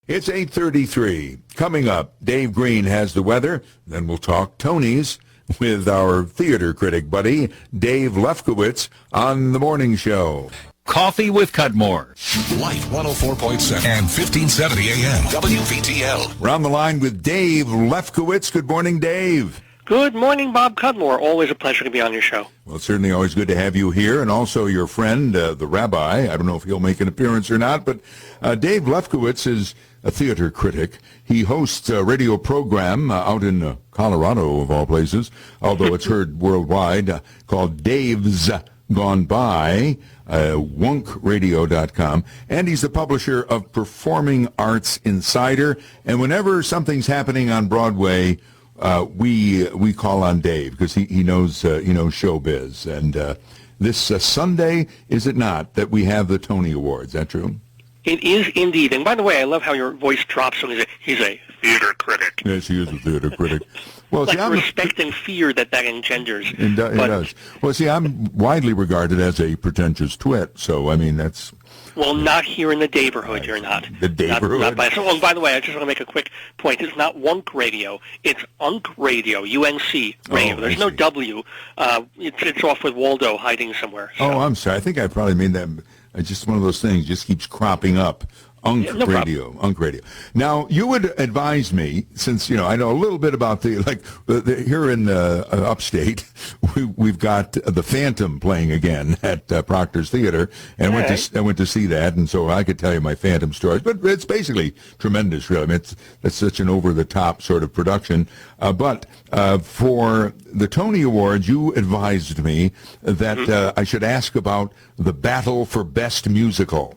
It's 8:33. Coming up, Dave Green has the weather. Then we'll talk Tonys with our theater critic buddy, Dave Lefkowitz, on The Morning Show. Coffee with Cudmore. Light 104.7 and 1570 AM. WVTL. We're on the line with Dave Lefkowitz. Good morning, Dave. Good morning, Bob Cudmore. Always a pleasure to be on your show. Well, it's certainly always good to have you here, and also your friend, the Rabbi. I don't know if he'll make an appearance or not, but Dave Lefkowitz is a theater critic. He hosts a radio program out in Colorado, of all places, although it's heard worldwide, called Dave's Gone By, wonkradio.com, and he's the publisher of Performing Arts Insider. And whenever something's happening on Broadway, we call on Dave because he knows showbiz. And this Sunday, is it not, that we have the Tony Awards? Is that true? It is indeed. And by the way, I love how your voice drops when he's a theater critic. Yes, he is a theater critic. Well, like respect and fear that engenders. It does. Well, see, I'm widely regarded as a pretentious twit, so, I mean, that's... Well, not here in the Daverhood, you're not. The Daverhood? By the way, I just want to make a quick point. It's not Wunk Radio. It's Unk Radio, U-N-C Radio. There's no W. It's off with Waldo hiding somewhere. So. Oh, I'm sorry. I think I probably made that... Just one of those things just keeps cropping up. Unk Radio. Now, you would advise me, since, I know a little bit about here in upstate, we've got The Phantom playing again at Proctor's Theater, and I went to see that, and so I could tell you my Phantom stories, but it's basically tremendous, really. I mean, it's such an over-the-top sort of production. But for the Tony Awards, you advised me that I should ask about the battle for Best Musical.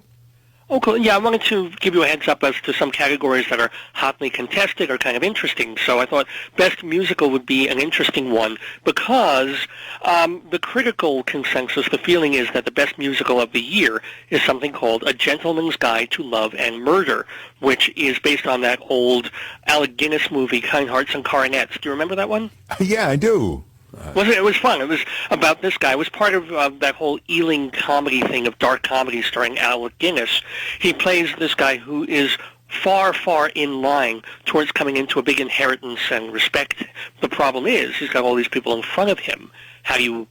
Oh, cool. Yeah, I wanted to give you a heads up as to some categories that are hotly contested or kind of interesting. So I thought Best Musical would be an interesting one because the critical consensus, the feeling is that the Best Musical of the year is something called A Gentleman's Guide to Love and Murder, which is based on that old Alec Guinness movie, Kind Hearts and Coronets. Do you remember that one? Yeah, I do. It was fun. It was about this guy. It was part of that whole Ealing comedy thing of dark comedy starring Alec Guinness. He plays this guy who is far, far in line towards coming into a big inheritance and respect. The problem is he's got all these people in front of him. How do you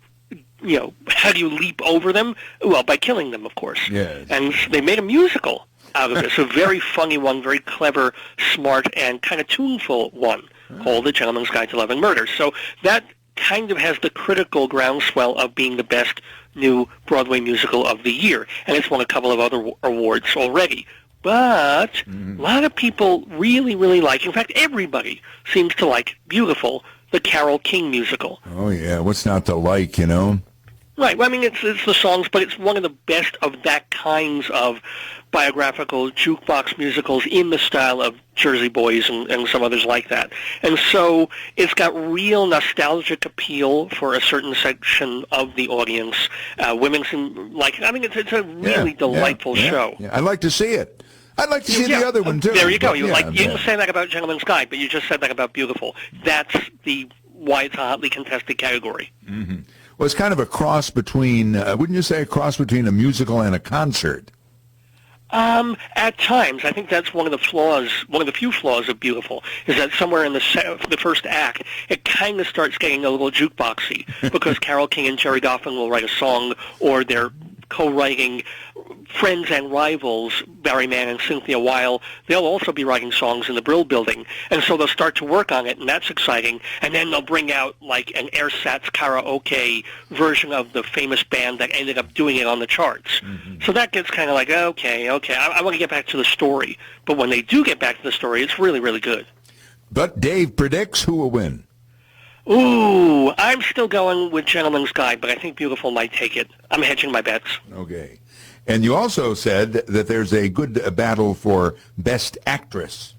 leap over them? Well, by killing them, of course. Yes. And they made a musical out of this, a very funny one, very clever, smart, and kind of tuneful one called The Gentleman's Guide to Love and Murder. So that kind of has the critical groundswell of being the best new Broadway musical of the year, and it's won a couple of other awards already. But a lot of people really, really like, in fact, everybody seems to like Beautiful, the Carole King musical. Oh, yeah. What's not to like, Right. Well, I mean, it's the songs, but it's one of the best of that kinds of biographical jukebox musicals in the style of Jersey Boys and some others like that. And so it's got real nostalgic appeal for a certain section of the audience. Women seem like it. I mean, it's a really delightful show. Yeah. I'd like to see it. I'd like to see the other one, too. There you go. You didn't say that about Gentleman's Guide, but you just said that about Beautiful. That's why it's a hotly contested category. Mm-hmm. Well, it's kind of a cross between, wouldn't you say a cross between a musical and a concert? At times. I think that's one of the few flaws of Beautiful, is that somewhere in the first act, it kind of starts getting a little jukeboxy, because Carole King and Jerry Goffin will write a song, or they're co-writing. Friends and rivals, Barry Mann and Cynthia Weil, they'll also be writing songs in the Brill Building. And so they'll start to work on it, and that's exciting. And then they'll bring out like an ersatz karaoke version of the famous band that ended up doing it on the charts. Mm-hmm. So that gets kind of like, okay, I want to get back to the story. But when they do get back to the story, it's really, really good. But Dave predicts who will win. Ooh, I'm still going with Gentleman's Guide, but I think Beautiful might take it. I'm hedging my bets. Okay. And you also said that there's a good battle for Best Actress.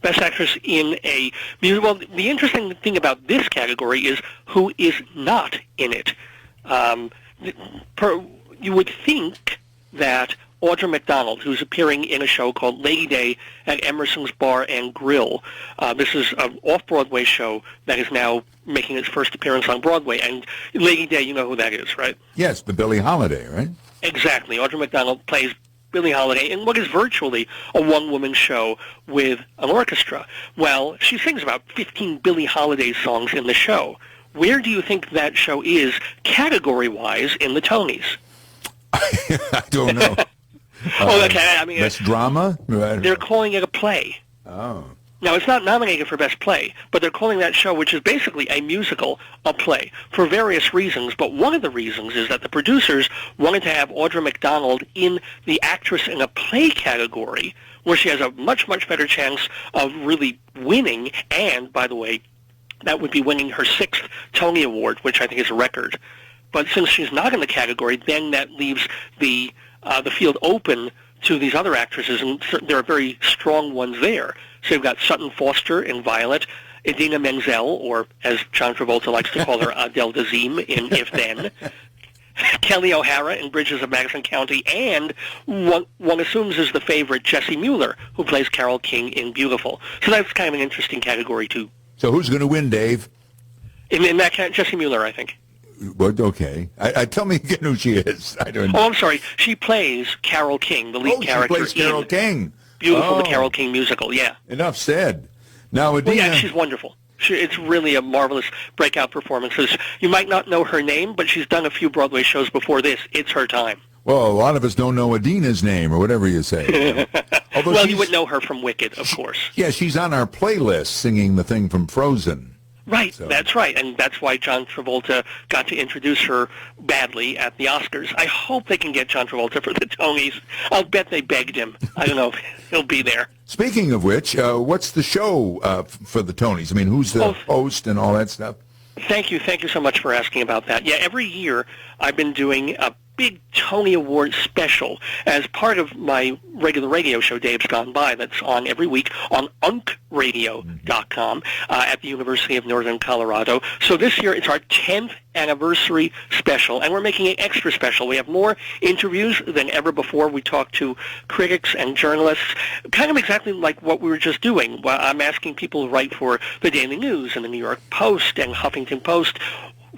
Best Actress in a musical. Well, the interesting thing about this category is who is not in it. You would think that Audra McDonald, who's appearing in a show called Lady Day at Emerson's Bar and Grill. This is an off-Broadway show that is now making its first appearance on Broadway. And Lady Day, you know who that is, right? Yes, the Billie Holiday, right? Exactly. Audra McDonald plays Billie Holiday in what is virtually a one-woman show with an orchestra. Well, she sings about 15 Billie Holiday songs in the show. Where do you think that show is category-wise in the Tonys? I don't know. Okay. I mean, best drama? They're calling it a play. Oh. Now, it's not nominated for Best Play, but they're calling that show, which is basically a musical, a play, for various reasons. But one of the reasons is that the producers wanted to have Audra McDonald in the Actress in a Play category, where she has a much, much better chance of really winning. And, by the way, that would be winning her 6th Tony Award, which I think is a record. But since she's not in the category, then that leaves the field open to these other actresses, and there are very strong ones there. So you've got Sutton Foster in Violet, Idina Menzel, or as John Travolta likes to call her, Adele Dazeem in If Then, Kelly O'Hara in Bridges of Madison County, and one assumes is the favorite, Jessie Mueller, who plays Carole King in Beautiful. So that's kind of an interesting category, too. So who's going to win, Dave? In that Jessie Mueller, I think. Well, okay. Tell me again who she is. I don't know. Oh, I'm sorry. She plays Carole King, the lead character. She plays Carole King. Beautiful, the Carole King musical, yeah. Enough said. Now, Idina... Well, yeah, she's wonderful. It's really a marvelous breakout performance. You might not know her name, but she's done a few Broadway shows before this. It's her time. Well, a lot of us don't know Idina's name, or whatever you say. Well, you would know her from Wicked, of course. Yeah, she's on our playlist singing the thing from Frozen. Right, so. That's right, and that's why John Travolta got to introduce her badly at the Oscars. I hope they can get John Travolta for the Tonys. I'll bet they begged him. I don't know if he'll be there. Speaking of which, what's the show for the Tonys? I mean, who's the host and all that stuff? Thank you so much for asking about that. Yeah, every year I've been doing a big Tony Award special as part of my regular radio show, Dave's Gone By, that's on every week on unkradio.com at the University of Northern Colorado. So this year it's our 10th anniversary special, and we're making it extra special. We have more interviews than ever before. We talk to critics and journalists, kind of exactly like what we were just doing. I'm asking people who write for the Daily News and the New York Post and Huffington Post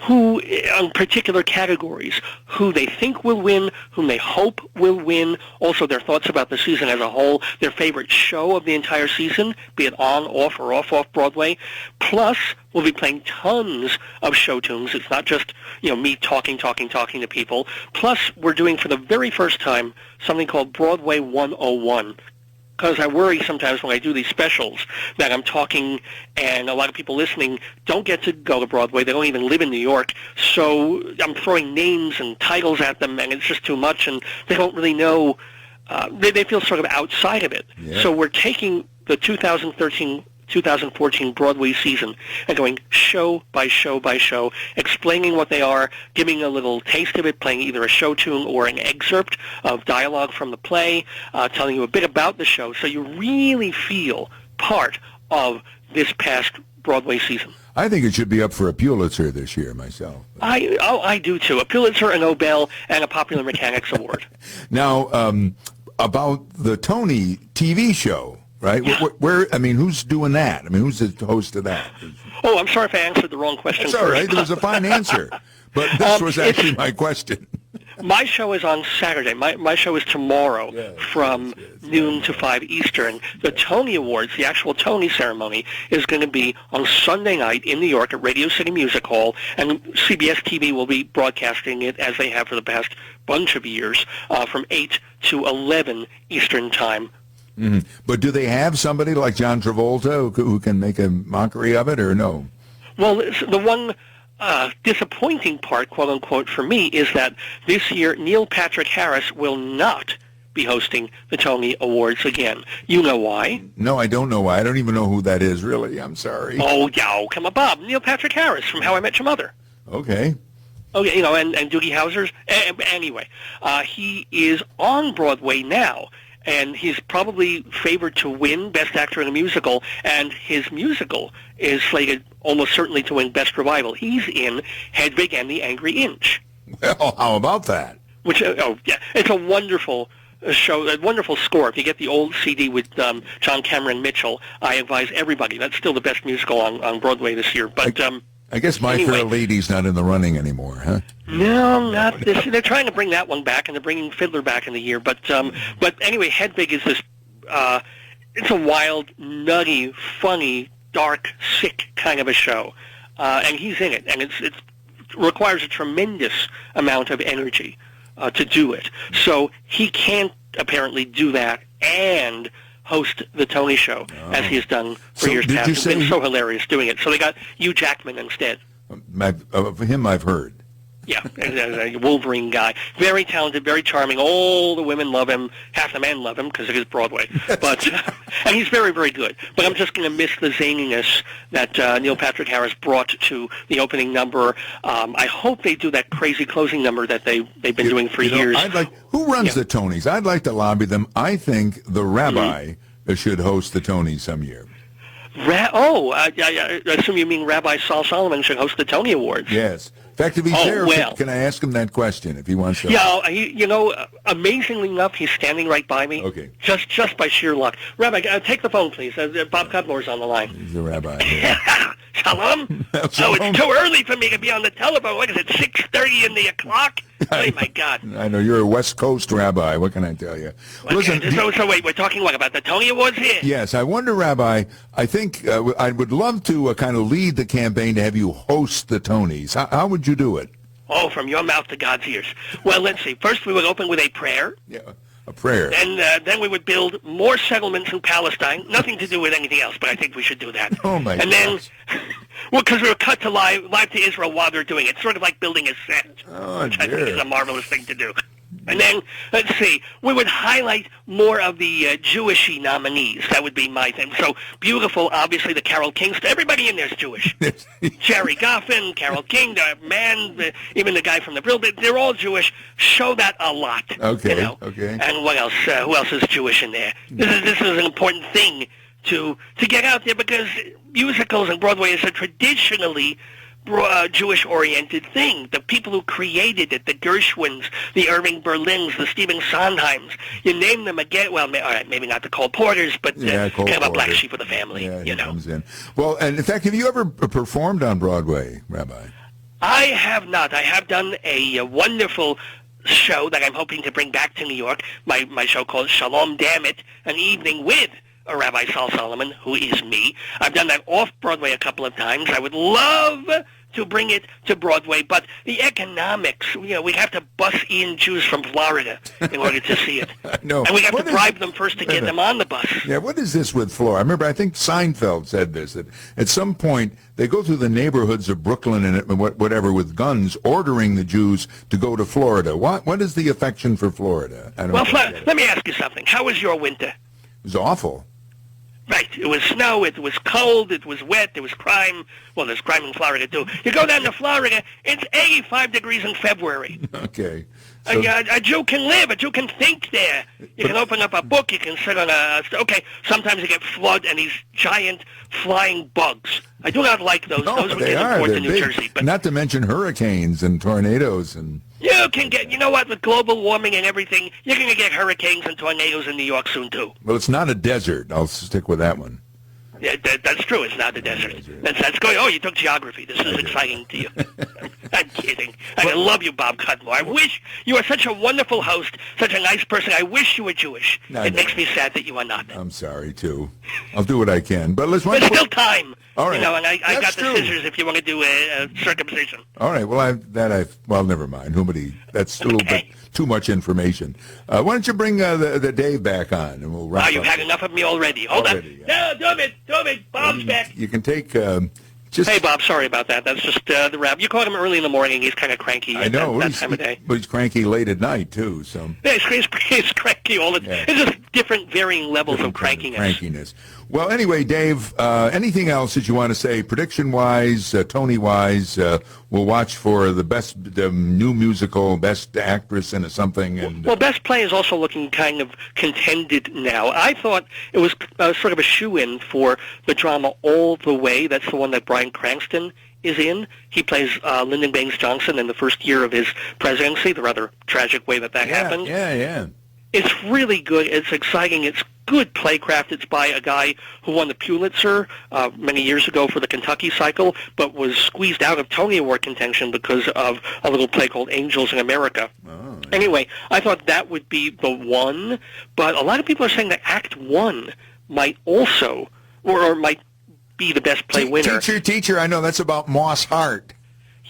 who, on particular categories, who they think will win, whom they hope will win, also their thoughts about the season as a whole, their favorite show of the entire season, be it on, off, or off Broadway. Plus, we'll be playing tons of show tunes. It's not just, me talking to people. Plus, we're doing for the very first time something called Broadway 101. Because I worry sometimes when I do these specials that I'm talking and a lot of people listening don't get to go to Broadway. They don't even live in New York. So I'm throwing names and titles at them, and it's just too much, and they don't really know. They feel sort of outside of it. Yeah. So we're taking the 2013-2014 Broadway season and going show by show by show, explaining what they are, giving a little taste of it, playing either a show tune or an excerpt of dialogue from the play, telling you a bit about the show, so you really feel part of this past Broadway season. I think it should be up for a Pulitzer this year myself. I do too. A Pulitzer, a Nobel, and a Popular Mechanics Award. Now, about the Tony TV show, right? Yeah. Who's doing that? I mean, who's the host of that? Oh, I'm sorry if I answered the wrong question. That's all right. There was a fine answer. But this was actually my question. My show is on Saturday. My show is tomorrow from noon to 5 Eastern. The Tony Awards, the actual Tony ceremony, is going to be on Sunday night in New York at Radio City Music Hall, and CBS TV will be broadcasting it, as they have for the past bunch of years, from 8 to 11 Eastern Time. Mm-hmm. But do they have somebody like John Travolta who can make a mockery of it, or no? Well, the one disappointing part, quote unquote, for me is that this year Neil Patrick Harris will not be hosting the Tony Awards again. You know why? No, I don't know why. I don't even know who that is, really. I'm sorry. Oh, yeah, come on, Bob. Neil Patrick Harris from How I Met Your Mother. Okay. Okay, and Doogie Howser's. Anyway, he is on Broadway now, and he's probably favored to win Best Actor in a Musical, and his musical is slated almost certainly to win Best Revival. He's in Hedwig and the Angry Inch. Well, how about that? Which, it's a wonderful show, a wonderful score. If you get the old CD with John Cameron Mitchell, I advise everybody. That's still the best musical on Broadway this year. But I guess My Fair Lady's not in the running anymore, huh? No, not this. They're trying to bring that one back, and they're bringing Fiddler back in the year. But anyway, Hedwig is this. It's a wild, nutty, funny, dark, sick kind of a show, and he's in it, and it requires a tremendous amount of energy to do it. So he can't apparently do that and host the Tony Show, as he has done for years past. It's been so hilarious doing it. So they got Hugh Jackman instead. Of him I've heard. Yeah, a Wolverine guy. Very talented, very charming. All the women love him. Half the men love him because it is Broadway. But and he's very, very good. But I'm just going to miss the zaniness that Neil Patrick Harris brought to the opening number. I hope they do that crazy closing number that they've been doing for years. Who runs the Tonys? I'd like to lobby them. I think the Rabbi should host the Tonys some year. I assume you mean Rabbi Saul Solomon should host the Tony Awards. Yes. In fact, if he's there, can I ask him that question if he wants to? Yeah, amazingly enough, he's standing right by me. Okay. Just by sheer luck. Rabbi, take the phone, please. Bob Cudmore's on the line. He's the Rabbi. Yeah. Shalom? Shalom. It's too early for me to be on the telephone. What is it, 6:30 in the o'clock? Oh, my God. I know. You're a West Coast rabbi. What can I tell you? Okay, listen, so wait, we're talking about the Tony Awards here? Yes. I wonder, Rabbi, I think I would love to kind of lead the campaign to have you host the Tonys. How would you do it? Oh, from your mouth to God's ears. Well, let's see. First, we would open with a prayer. Yeah, a prayer. And then we would build more settlements in Palestine. Nothing to do with anything else, but I think we should do that. Oh, my God. And then, because we were cut to live to Israel while they're doing it. Sort of like building a set, which I think is a marvelous thing to do. And then, let's see, we would highlight more of the Jewish-y nominees. That would be my thing. So, beautiful, obviously, the Carole Kings. Everybody in there is Jewish. Jerry Goffin, Carole King, the man, even the guy from the Brill. They're all Jewish. Show that a lot. Okay, okay. And what else? Who else is Jewish in there? This is an important thing to get out there because musicals and Broadway is a traditionally Jewish-oriented thing. The people who created it, the Gershwins, the Irving Berlins, the Stephen Sondheims, you name them again. Well, all right, maybe not the Cole Porters, but kind of a black sheep of the family. Yeah, he comes in. Well, and in fact, have you ever performed on Broadway, Rabbi? I have not. I have done a wonderful show that I'm hoping to bring back to New York, my show called Shalom Damn It, an evening with Rabbi Saul Solomon, who is me. I've done that off-Broadway a couple of times. I would love to bring it to Broadway, but the economics, we'd have to bus in Jews from Florida in order to see it. No. And we have to bribe them first to get them on the bus. Yeah, what is this with Florida? I remember, I think Seinfeld said this, that at some point they go through the neighborhoods of Brooklyn and whatever with guns, ordering the Jews to go to Florida. What is the affection for Florida? Let me ask you something. How was your winter? It was awful. Right. It was snow, it was cold, it was wet, there was crime. Well, there's crime in Florida, too. You go down to Florida, it's 85 degrees in February. Okay. So, a Jew can live, a Jew can think there. You can open up a book, you can sit on okay, sometimes you get flood and these giant flying bugs. I do not like those. Those would get imported to New Jersey. But not to mention hurricanes and tornadoes and... You can get, you know what, with global warming and everything, you're going to get hurricanes and tornadoes in New York soon, too. Well, it's not a desert. I'll stick with that one. Yeah, that's true. It's not a desert. That's going. Oh, you took geography. This is exciting to you. I'm kidding. I love you, Bob Cudmore. I wish you are such a wonderful host, such a nice person. I wish you were Jewish. It makes me sad that you are not. I'm sorry, too. I'll do what I can. But let's... There's still time. All right. And I got the scissors if you want to do a circumcision. All right. Well, never mind. That's a little bit too much information. Why don't you bring the Dave back on, and we'll wrap up. You've had enough of me already. Hold on. Yeah. No, do it. Bob's back. You can take... Hey, Bob, sorry about that. That's just the Rabbi. You called him early in the morning. He's kind of cranky I know. that time of day. But he's cranky late at night, too. So. Yeah, he's cranky all the time. It's just different, varying levels of crankiness. Well, anyway, Dave, anything else that you want to say, prediction-wise, Tony-wise? We'll watch for the best new musical, best actress in something. And well, best play is also looking kind of contended now. I thought it was sort of a shoe-in for the drama All the Way. That's the one that Bryan Cranston is in. He plays Lyndon Baines Johnson in the first year of his presidency, the rather tragic way that happened. Yeah. It's really good. It's exciting. It's good playcraft. It's by a guy who won the Pulitzer many years ago for the Kentucky Cycle, but was squeezed out of Tony Award contention because of a little play called Angels in America. Oh, yeah. Anyway, I thought that would be the one, but a lot of people are saying that Act 1 might also, or might be the best play winner. Teacher, I know that's about Moss Hart.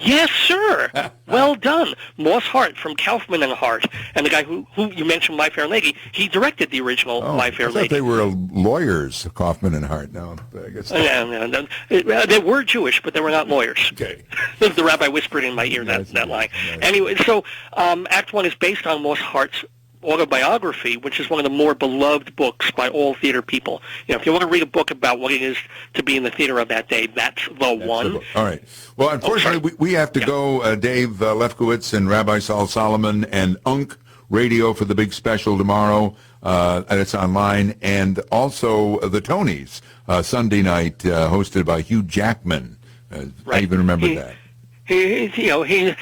Yes, sir. Well done. Moss Hart from Kaufman and Hart. And the guy who you mentioned, My Fair Lady, he directed the original My Fair Lady. I thought they were lawyers, Kaufman and Hart. No, I guess no. They were Jewish, but they were not lawyers. Okay. The rabbi whispered in my ear that line. Nice. Anyway, so Act 1 is based on Moss Hart's autobiography, which is one of the more beloved books by all theater people. You know, if you want to read a book about what it is to be in the theater of that day, that's the one. All right. Well, unfortunately, we have to go. Dave Lefkowitz and Rabbi Saul Solomon and UNC Radio for the big special tomorrow. And it's online. And also the Tonys, Sunday night, hosted by Hugh Jackman. I even remember that. He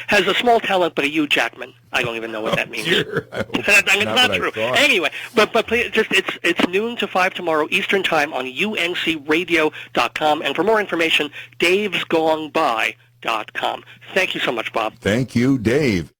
has a small talent, but a Hugh Jackman. I don't even know what that means. Sure. It's not true. Anyway, but please, it's noon to 5 tomorrow Eastern Time on uncradio.com. And for more information, davesgoneby.com. Thank you so much, Bob. Thank you, Dave.